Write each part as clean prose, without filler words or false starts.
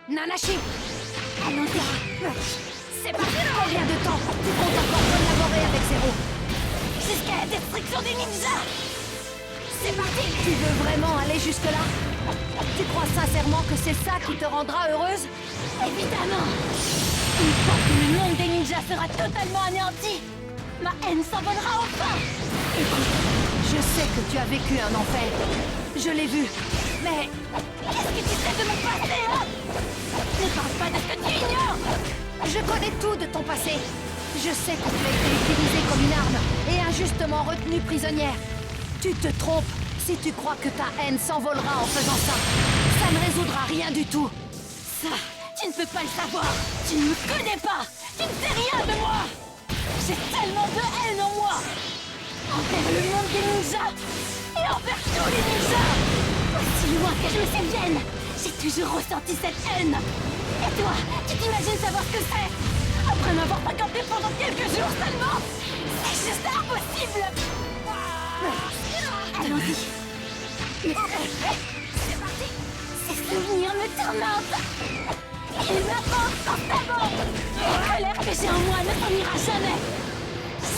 Nanashi! Allons-y! C'est parti! Combien de temps tu comptes encore collaborer avec Zero? Jusqu'à la destruction des ninjas! C'est parti! Tu veux vraiment aller jusque-là? Tu crois sincèrement que c'est ça qui te rendra heureuse? Évidemment! Une fois que le monde des ninjas sera totalement anéanti, ma haine s'envolera enfin! Écoute, je sais que tu as vécu un enfer. Je l'ai vu. Mais qu'est-ce que tu sais de mon passé, hein? Ne parle pas de ce que tu ignores! Je connais tout de ton passé. Je sais que tu as été utilisée comme une arme et injustement retenue prisonnière. Tu te trompes si tu crois que ta haine s'envolera en faisant ça. Ça ne résoudra rien du tout. Ça, tu ne peux pas le savoir. Tu ne me connais pas. Tu ne sais rien de moi. J'ai tellement de haine en moi. Envers le monde des ninjas et envers tous les ninjas. Aussi loin que je me souvienne, j'ai toujours ressenti cette haine. Et toi, tu t'imagines savoir ce que c'est? Après m'avoir fréquenté pendant quelques jours seulement? C'est juste impossible. Allons-y. C'est parti. Ces souvenirs me tourmentent. Ils m'apportent constamment. La colère que j'ai en moi ne s'en ira jamais.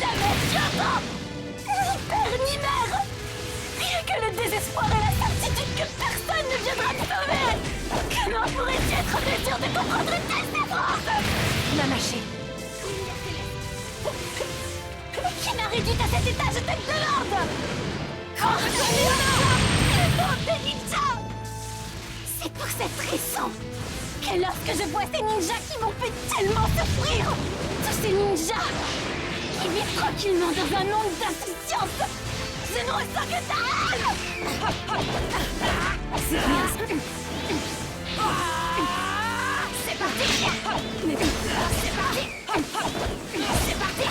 Jamais, tu entends? Ni père ni mère. Rien que le désespoir et la certitude que personne ne viendra me sauver. Comment pourrais-tu être sûr de comprendre une telle souffrance? Nanashi. Qui m'a réduite à cet état, je te le demande? Le monde des ninjas! C'est pour cette raison que lorsque je vois ces ninjas qui m'ont fait tellement souffrir, tous ces ninjas qui vivent tranquillement dans un monde d'insouciance, je ne ressens que ta haine! C'est rien ça. C'est parti! C'est parti! C'est parti!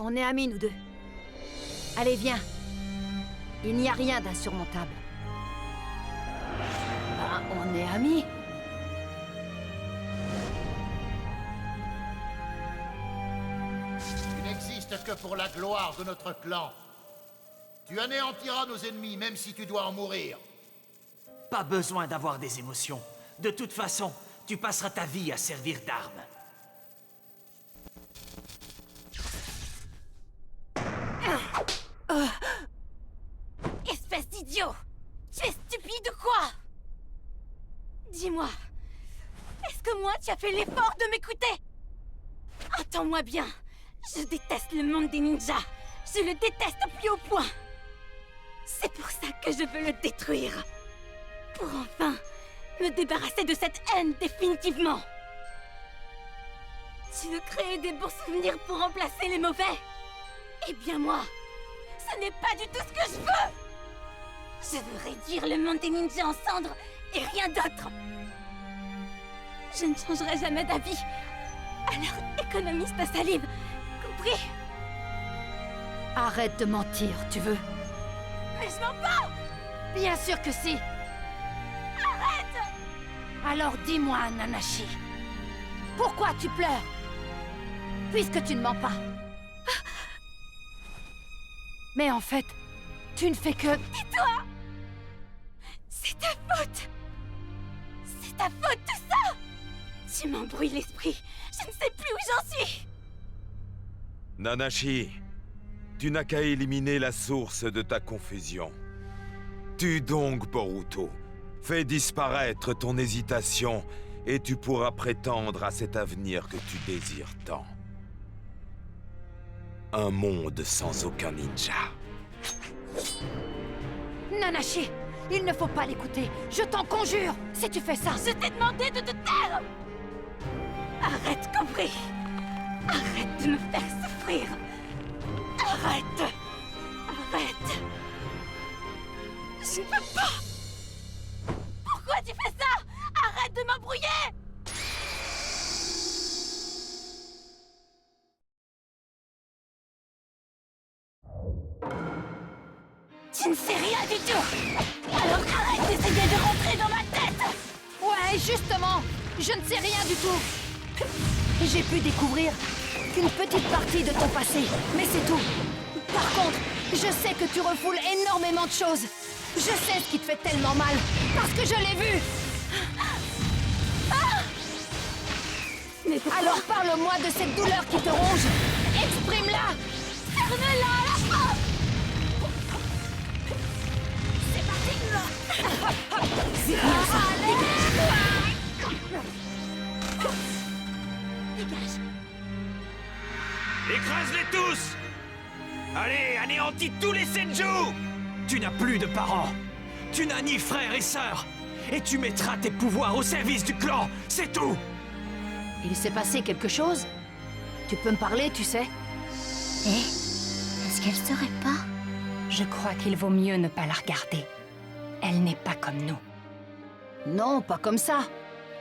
On est amis, nous deux. Allez, viens. Il n'y a rien d'insurmontable. Ben, on est amis. Tu n'existes que pour la gloire de notre clan. Tu anéantiras nos ennemis, même si tu dois en mourir. Pas besoin d'avoir des émotions. De toute façon, tu passeras ta vie à servir d'arme. Espèce d'idiot! Tu es stupide ou quoi? Dis-moi, est-ce que moi tu as fait l'effort de m'écouter? Entends-moi bien, je déteste le monde des ninjas. Je le déteste au plus haut point. C'est pour ça que je veux le détruire. Pour enfin me débarrasser de cette haine définitivement. Tu veux créer des bons souvenirs pour remplacer les mauvais? Eh bien moi, ce n'est pas du tout ce que je veux! Je veux réduire le monde des ninjas en cendres et rien d'autre! Je ne changerai jamais d'avis. Alors économise ta salive, compris? Arrête de mentir, tu veux? Mais je mens pas! Bien sûr que si! Arrête! Alors dis-moi, Nanashi, pourquoi tu pleures? Puisque tu ne mens pas. Mais en fait, tu ne fais que... Tais-toi! C'est ta faute! C'est ta faute tout ça! Tu m'embrouilles l'esprit. Je ne sais plus où j'en suis! Nanashi, tu n'as qu'à éliminer la source de ta confusion. Tue donc Boruto. Fais disparaître ton hésitation et tu pourras prétendre à cet avenir que tu désires tant. Un monde sans aucun ninja. Nanashi, il ne faut pas l'écouter. Je t'en conjure. Si tu fais ça, je t'ai demandé de te taire. Arrête, compris? Arrête de me faire souffrir. Arrête. Arrête. Je ne peux pas. Pourquoi tu fais ça? Arrête de m'embrouiller. Tu ne sais rien du tout. Alors arrête d'essayer de rentrer dans ma tête. Ouais, justement, je ne sais rien du tout. J'ai pu découvrir qu'une petite partie de ton passé, mais c'est tout. Par contre, je sais que tu refoules énormément de choses. Je sais ce qui te fait tellement mal, parce que je l'ai vu. Ah! Mais pourquoi? Alors parle-moi de cette douleur qui te ronge. Exprime-la. Ferme-la. C'est parti. C'est bien ça. Dégage. Écrase-les tous! Allez, anéantis tous les Senju! Tu n'as plus de parents. Tu n'as ni frères et sœurs. Et tu mettras tes pouvoirs au service du clan. C'est tout! Il s'est passé quelque chose? Tu peux me parler, tu sais? Est-ce qu'elle saurait pas? Je crois qu'il vaut mieux ne pas la regarder. Elle n'est pas comme nous. Non, pas comme ça.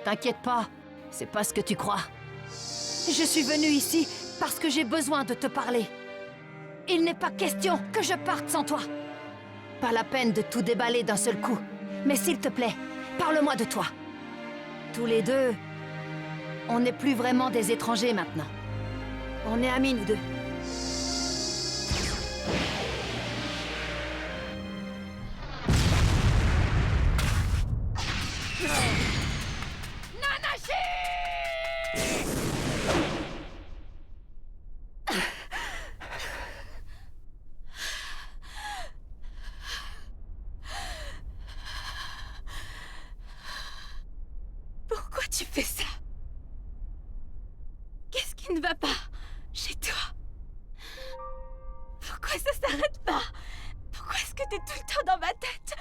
T'inquiète pas, c'est pas ce que tu crois. Je suis venue ici parce que j'ai besoin de te parler. Il n'est pas question que je parte sans toi. Pas la peine de tout déballer d'un seul coup. Mais s'il te plaît, parle-moi de toi. Tous les deux, on n'est plus vraiment des étrangers maintenant. On est amis, nous deux. Pourquoi tu fais ça? Qu'est-ce qui ne va pas chez toi? Pourquoi ça s'arrête pas? Pourquoi est-ce que t'es tout le temps dans ma tête?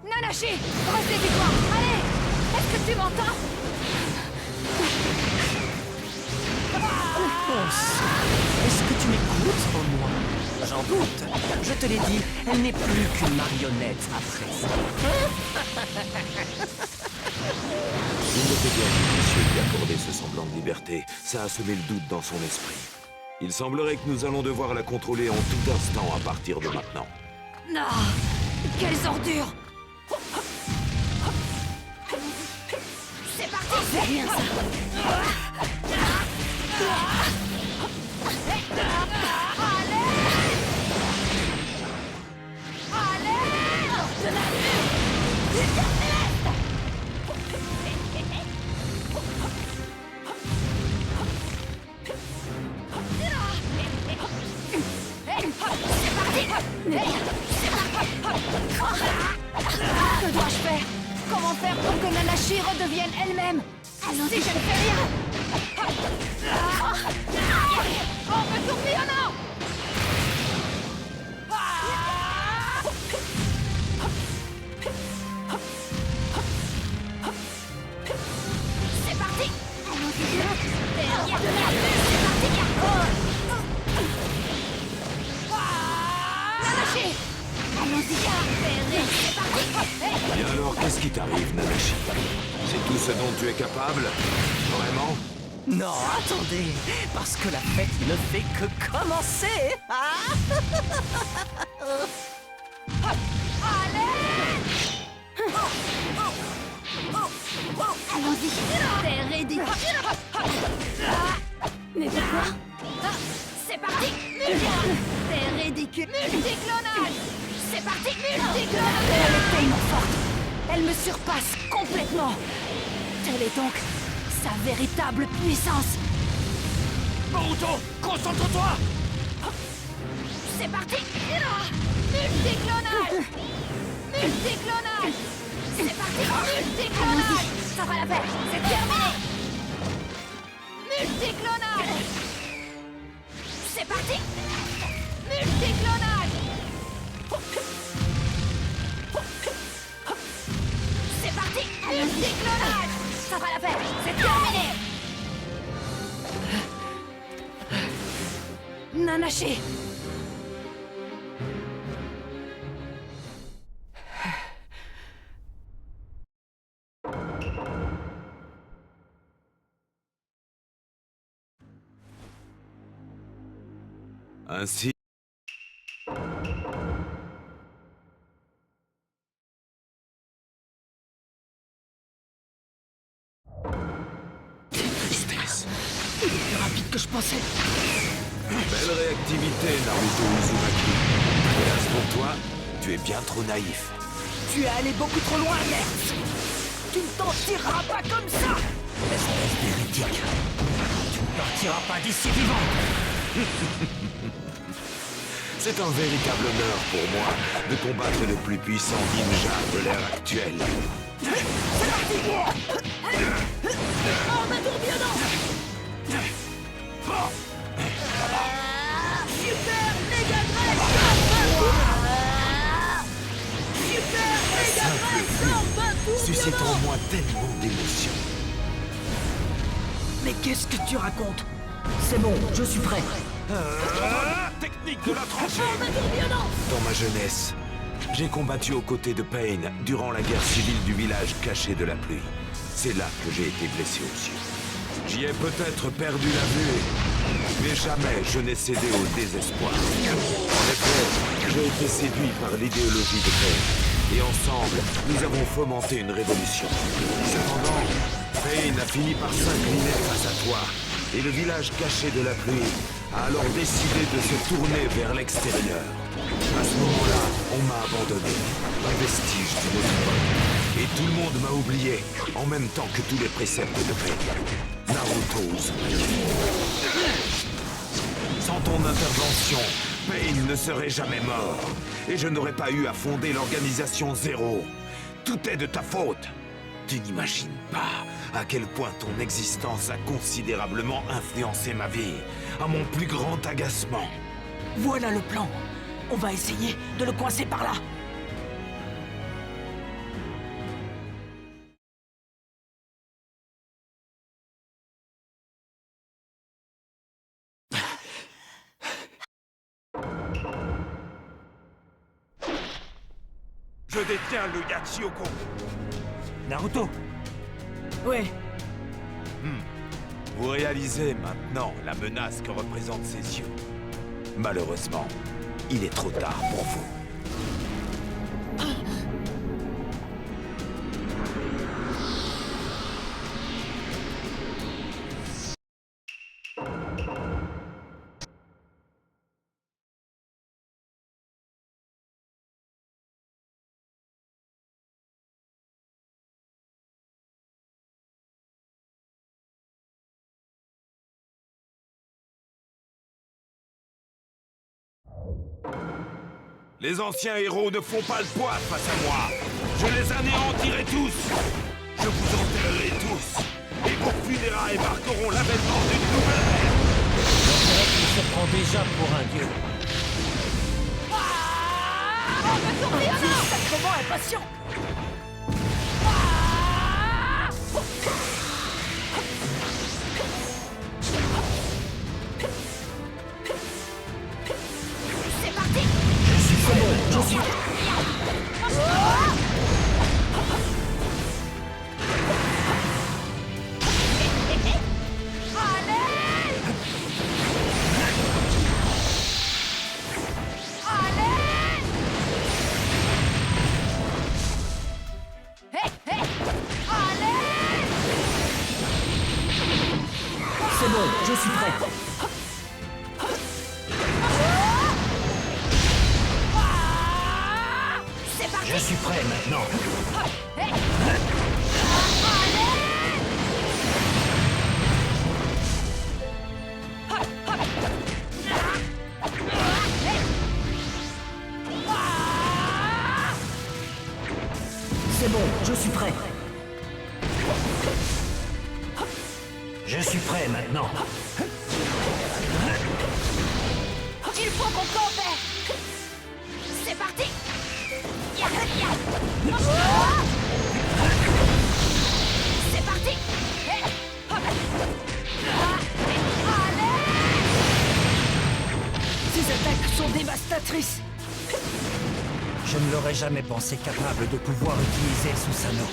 Nanashi, ressaisis-toi. Allez, est-ce que tu m'entends? Est-ce que tu m'écoutes au moins? J'en doute. Je te l'ai dit, elle n'est plus qu'une marionnette à présent. Il n'était bien judicieux d'y accorder ce semblant de liberté. Ça a semé le doute dans son esprit. Il semblerait que nous allons devoir la contrôler en tout instant à partir de maintenant. Non, quelles ordures. C'est parti. C'est bien ça. Que dois-je faire? Comment faire pour que Nanashi redevienne elle-même? Si je ne fais rien! On me tourbillonnant! C'est parti! Derrière de la bulle, c'est parti! Nanashi! Allons-y! C'est parti! Et alors, qu'est-ce qui t'arrive, Nanashi? C'est tout ce dont tu es capable? Vraiment? Non, attendez, parce que la fête ne fait que commencer. Ah! Allons-y! C'est ridicule! Mais pourquoi? C'est parti! C'est ridicule! Multiclonage! C'est parti! Multiclonage! Elle est tellement forte! Elle me surpasse complètement! Telle est donc sa véritable puissance! Boruto, concentre-toi! C'est parti! Multiclonage! Multiclonage! C'est parti! Multiclonage! Ça va la faire! C'est terminé! Multiclonage! C'est parti! Multiclonage! C'est parti! Multiclonage! Ça va la faire! C'est terminé! Nanashi! Ainsi... Tristesse. Il est plus rapide que je pensais. Belle réactivité, Naruto Uzumaki. Hélas pour toi, tu es bien trop naïf. Tu es allé beaucoup trop loin, merde. Tu ne t'en tireras pas comme ça. Espèce d'hérétique. Tu ne partiras pas d'ici vivant. C'est un véritable honneur pour moi de combattre le plus puissant ninja de l'ère actuelle. Arme tourbillonnant. Super Mega Drive. Super Mega Drive. Suscite en moi tellement d'émotions. Mais qu'est-ce que tu racontes? C'est bon, je suis prêt. Technique de la tranchée. Arme tourbillonnant. Dans ma jeunesse, j'ai combattu aux côtés de Pain durant la guerre civile du village caché de la pluie. C'est là que j'ai été blessé aux yeux. J'y ai peut-être perdu la vue, mais jamais je n'ai cédé au désespoir. En effet, j'ai été séduit par l'idéologie de Pain, et ensemble, nous avons fomenté une révolution. Cependant, Pain a fini par s'incliner face à toi, et le village caché de la pluie a alors décidé de se tourner vers l'extérieur. À ce moment-là, on m'a abandonné, un vestige d'une autre époque. Et tout le monde m'a oublié, en même temps que tous les préceptes de Pain. Naruto Uzumaki. Sans ton intervention, Pain ne serait jamais mort. Et je n'aurais pas eu à fonder l'organisation Zéro. Tout est de ta faute. Tu n'imagines pas à quel point ton existence a considérablement influencé ma vie, à mon plus grand agacement. Voilà le plan. On va essayer de le coincer par là. Je détiens le Yachioko. Naruto. Ouais. Vous réalisez maintenant la menace que représentent ses yeux. Malheureusement, il est trop tard pour vous. Les anciens héros ne font pas le poids face à moi. Je les anéantirai tous. Je vous enterrerai tous. Et vos funérailles marqueront l'avènement d'une nouvelle ère. On dirait qu'il se prend déjà pour un dieu. Arme tourbillonnant. Sacrément impatient. C'est parti. C'est bon, je suis... C'est bon, je suis prêt. C'est parti. Je suis prêt maintenant. C'est bon, je suis prêt. Je suis prêt maintenant. Il faut qu'on coopère. C'est parti. C'est parti. Ces attaques sont dévastatrices. Je ne l'aurais jamais pensé capable de pouvoir utiliser Susanoo.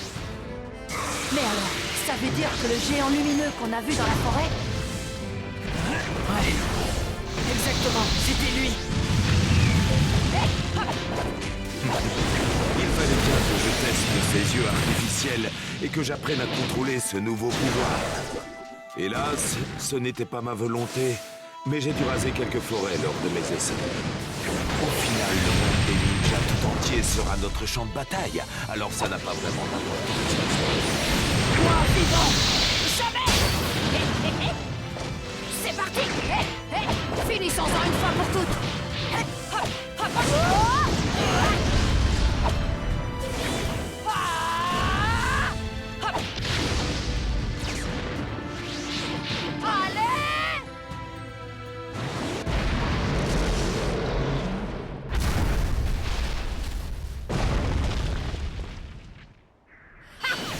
Mais alors, ça veut dire que le géant lumineux qu'on a vu dans la forêt, Ouais, exactement, c'était potentiel et que j'apprenne à contrôler ce nouveau pouvoir. Hélas, ce n'était pas ma volonté, mais j'ai dû raser quelques forêts lors de mes essais. Au final, le monde des ninjas tout entier sera notre champ de bataille, alors ça n'a pas vraiment d'importance. Moi, vivant! Jamais! C'est parti! Finissons-en une fois pour toutes! Allez!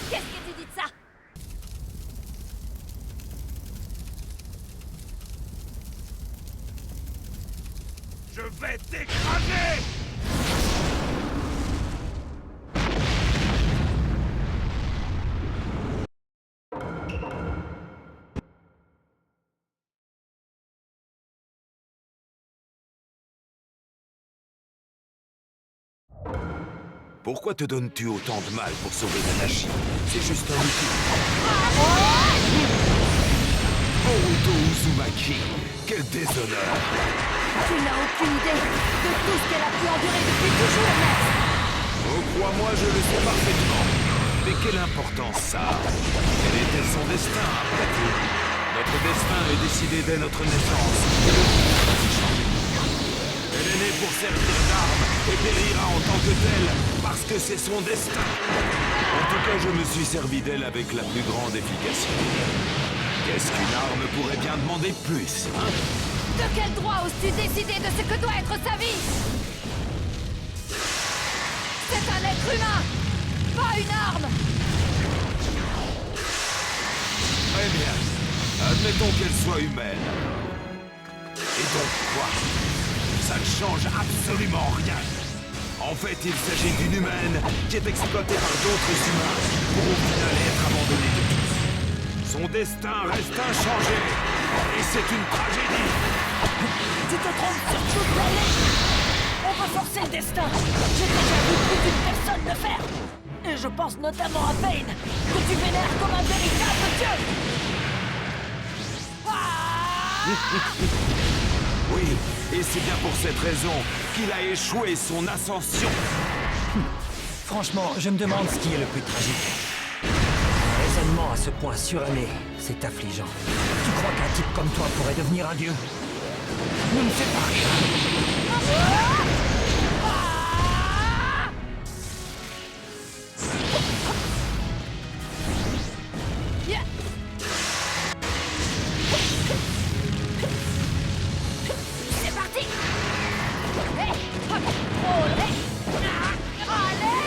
Qu'est-ce que tu dis de ça? Je vais t'écraser! Pourquoi te donnes-tu autant de mal pour sauver Tanashi? C'est juste un outil. Boruto Uzumaki, quel déshonneur! Tu n'as aucune idée de tout ce qu'elle a pu endurer depuis toujours, Max! Oh, crois-moi, je le sais parfaitement. Mais quelle importance ça a? Quel était son destin, après tout? Notre destin est décidé dès notre naissance. Elle est née pour servir d'arme et périra en tant que telle parce que c'est son destin. En tout cas, je me suis servi d'elle avec la plus grande efficacité. Qu'est-ce qu'une arme pourrait bien demander de plus, hein? De quel droit oses-tu décider de ce que doit être sa vie? C'est un être humain, pas une arme! Très bien. Admettons qu'elle soit humaine. Et donc quoi? Ça ne change absolument rien. En fait, il s'agit d'une humaine qui est exploitée par d'autres humains pour au final être abandonnée de tous. Son destin reste inchangé. Et c'est une tragédie. Tu te trompes sur toute la ligne. On peut forcer le destin. J'ai déjà vu plus d'une personne le faire. Et je pense notamment à Pain, que tu vénères comme un véritable dieu. Oui, et c'est bien pour cette raison qu'il a échoué son ascension. Franchement, je me demande ce qui est le plus tragique. Un raisonnement à ce point suranné, c'est affligeant. Tu crois qu'un type comme toi pourrait devenir un dieu? Ne me fais pas rire. C'est parti! Hey, hop, oh, hey, allez!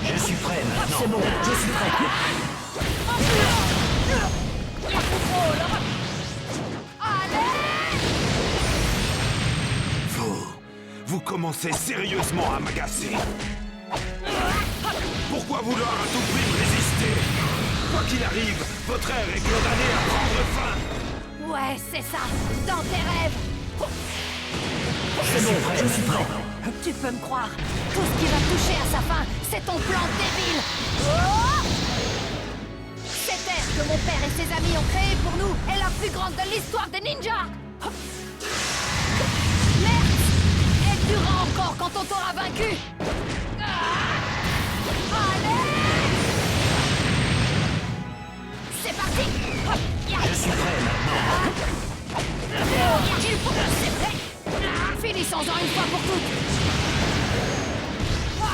Je suis prêt maintenant. C'est bon, je suis prêt. Vous commencez sérieusement à m'agacer. Pourquoi vouloir à tout prix me résister? Quoi qu'il arrive, votre ère est condamnée à prendre fin. Ouais, c'est ça, dans tes rêves! C'est bon, je suis prêt. Tu peux me croire, tout ce qui va toucher à sa fin, c'est ton plan débile! Oh, cette ère que mon père et ses amis ont créée pour nous est la plus grande de l'histoire des ninjas! Merde! Elle durera encore quand on t'aura vaincu! Allez! C'est parti! Je suis prêt maintenant. C'est prêt! Finissons-en une fois pour toutes! Ah!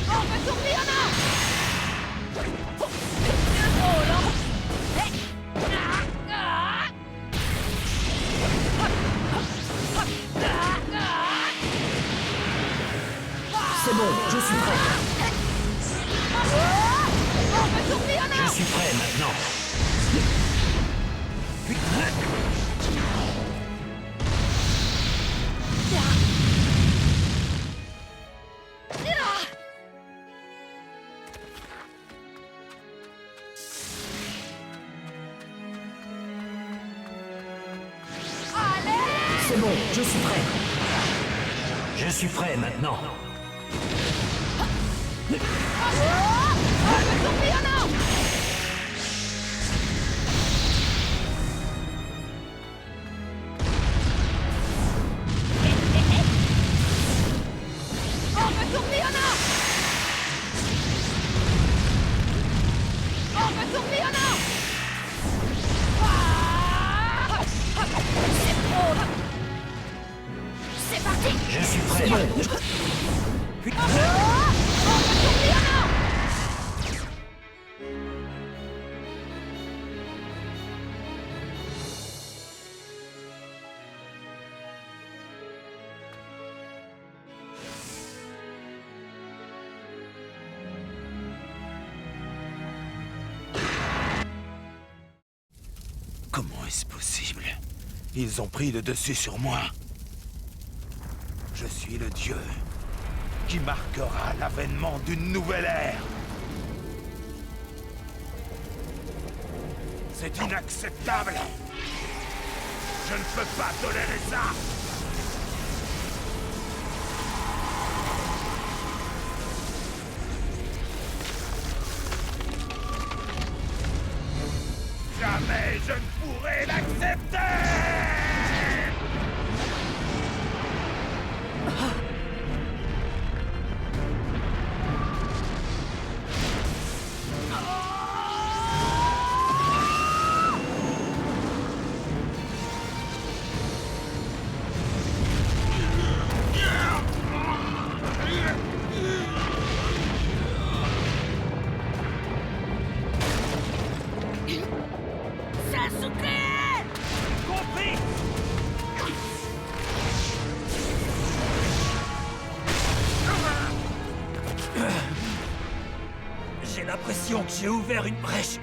On peut tourner en a! Oh là! Hey! Ah! C'est bon, je suis prêt. On peut tourner en a! Je suis prêt maintenant. C'est bon, je suis prêt. Je suis prêt maintenant. C'est parti. Je suis prêt. Comment est-ce possible? Ils ont pris le dessus sur moi. Je suis le dieu qui marquera l'avènement d'une nouvelle ère. C'est inacceptable. Je ne peux pas tolérer ça. Jamais je ne pourrai l'accepter! Compris! J'ai l'impression que j'ai ouvert une brèche.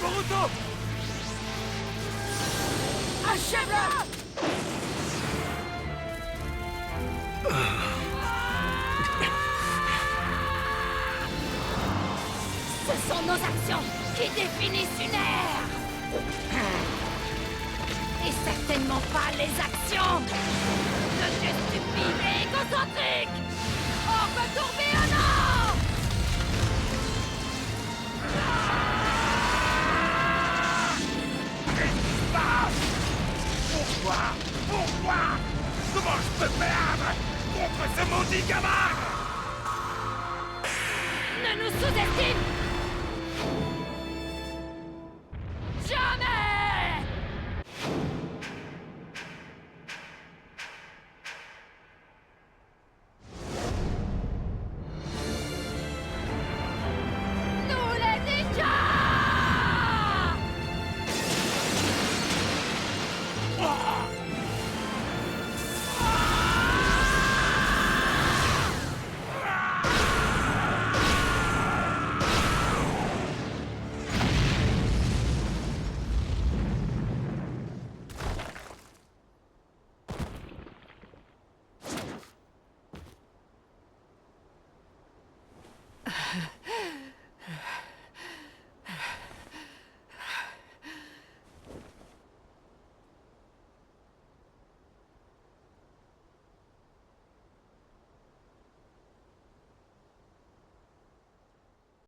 Boruto! Achève-la. Ce sont nos actions qui définissent une ère. Et certainement pas les actions de ces stupides et égocentriques. Orbe tourbillonnant. Pourquoi? Comment je peux perdre contre ce maudit gamin? Ne nous sous-estime.